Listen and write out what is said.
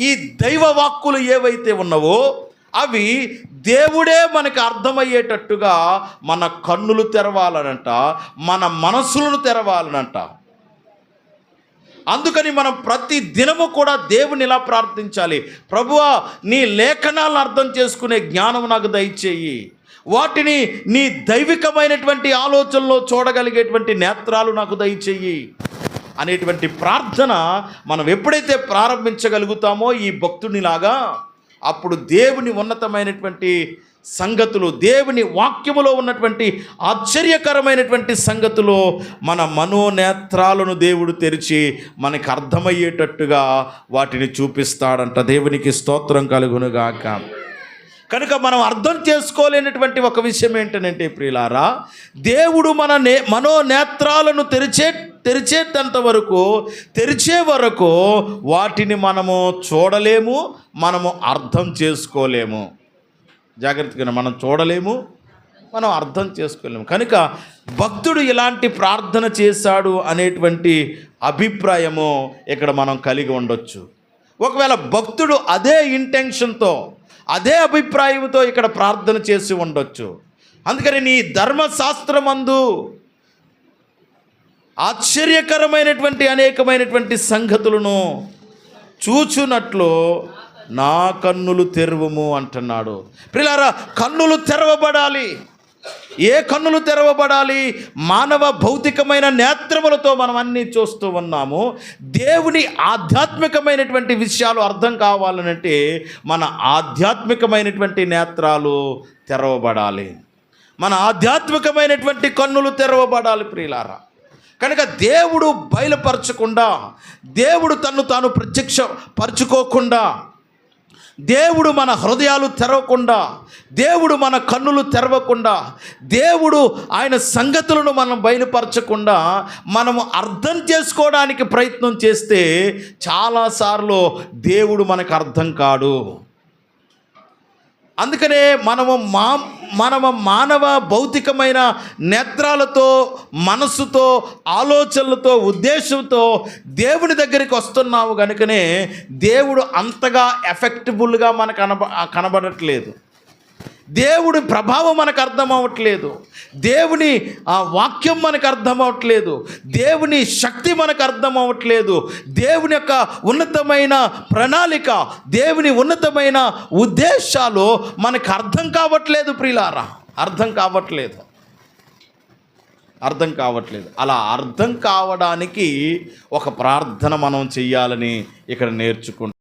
ఈ దైవ వాక్కులు ఏవైతే ఉన్నావో అవి దేవుడే మనకి అర్థమయ్యేటట్టుగా మన కన్నులు తెరవాలనంట, మన మనసులను తెరవాలనంట. అందుకని మనం ప్రతి దినము కూడా దేవుని ఇలా ప్రార్థించాలి, ప్రభువా నీ లేఖనాలను అర్థం చేసుకునే జ్ఞానం నాకు దయచేయి, వాటిని నీ దైవికమైనటువంటి ఆలోచనలో చూడగలిగేటువంటి నేత్రాలు నాకు దయచేయి అనేటువంటి ప్రార్థన మనం ఎప్పుడైతే ప్రారంభించగలుగుతామో ఈ భక్తునిలాగా, అప్పుడు దేవుని ఉన్నతమైనటువంటి సంగతులు, దేవుని వాక్యములో ఉన్నటువంటి ఆశ్చర్యకరమైనటువంటి సంగతులు మన మనోనేత్రాలను దేవుడు తెరిచి మనకు అర్థమయ్యేటట్టుగా వాటిని చూపిస్తాడంట. దేవునికి స్తోత్రం కలుగునుగాక. కనుక మనం అర్థం చేసుకోలేనటువంటి ఒక విషయం ఏంటంటే ప్రియులారా, దేవుడు మనోనేత్రాలను తెరిచేటంత వరకు, తెరిచే వరకు వాటిని మనము చూడలేము, మనము అర్థం చేసుకోలేము. జాగ్రత్తగా మనం చూడలేము, మనం అర్థం చేసుకోలేము. కనుక భక్తుడు ఇలాంటి ప్రార్థన చేశాడు అనేటువంటి అభిప్రాయము ఇక్కడ మనం కలిగి ఉండొచ్చు. ఒకవేళ భక్తుడు అదే ఇంటెన్షన్తో, అదే అభిప్రాయంతో ఇక్కడ ప్రార్థన చేసి ఉండొచ్చు. అందుకని నీ ధర్మశాస్త్రమందు ఆశ్చర్యకరమైనటువంటి అనేకమైనటువంటి సంగతులను చూచునట్లు నా కన్నులు తెరువుము అంటున్నాడు. ప్రియులారా, కన్నులు తెరవబడాలి. ఏ కన్నులు తెరవబడాలి? మానవ భౌతికమైన నేత్రములతో మనం అన్నీ చూస్తూ ఉన్నాము. దేవుని ఆధ్యాత్మికమైనటువంటి విషయాలు అర్థం కావాలనంటే మన ఆధ్యాత్మికమైనటువంటి నేత్రాలు తెరవబడాలి, మన ఆధ్యాత్మికమైనటువంటి కన్నులు తెరవబడాలి ప్రియులారా. కనుక దేవుడు బయలుపరచకుండా, దేవుడు తన్ను తాను ప్రత్యక్షపరచుకోకుండా, దేవుడు మన హృదయాలు తెరవకుండా, దేవుడు మన కన్నులు తెరవకుండా, దేవుడు ఆయన సంగతులను మనం బయలుపరచకుండా మనము అర్థం చేసుకోవడానికి ప్రయత్నం చేస్తే చాలాసార్లు దేవుడు మనకు అర్థం కాడు. అందుకనే మనము మానవ భౌతికమైన నేత్రాలతో, మనసుతో, ఆలోచనలతో, ఉద్దేశంతో దేవుని దగ్గరికి వస్తున్నాము. కనుకనే దేవుడు అంతగా ఎఫెక్టబుల్గా మనకు కనబడట్లేదు. దేవుడి ప్రభావం మనకు అర్థం అవ్వట్లేదు, దేవుని వాక్యం మనకు అర్థం అవ్వట్లేదు, దేవుని శక్తి మనకు అర్థం అవ్వట్లేదు, దేవుని యొక్క ఉన్నతమైన ప్రణాళిక, దేవుని ఉన్నతమైన ఉద్దేశాలు మనకు అర్థం కావట్లేదు ప్రియులారా. అర్థం కావట్లేదు. అలా అర్థం కావడానికి ఒక ప్రార్థన మనం చెయ్యాలని ఇక్కడ నేర్చుకుంటాం.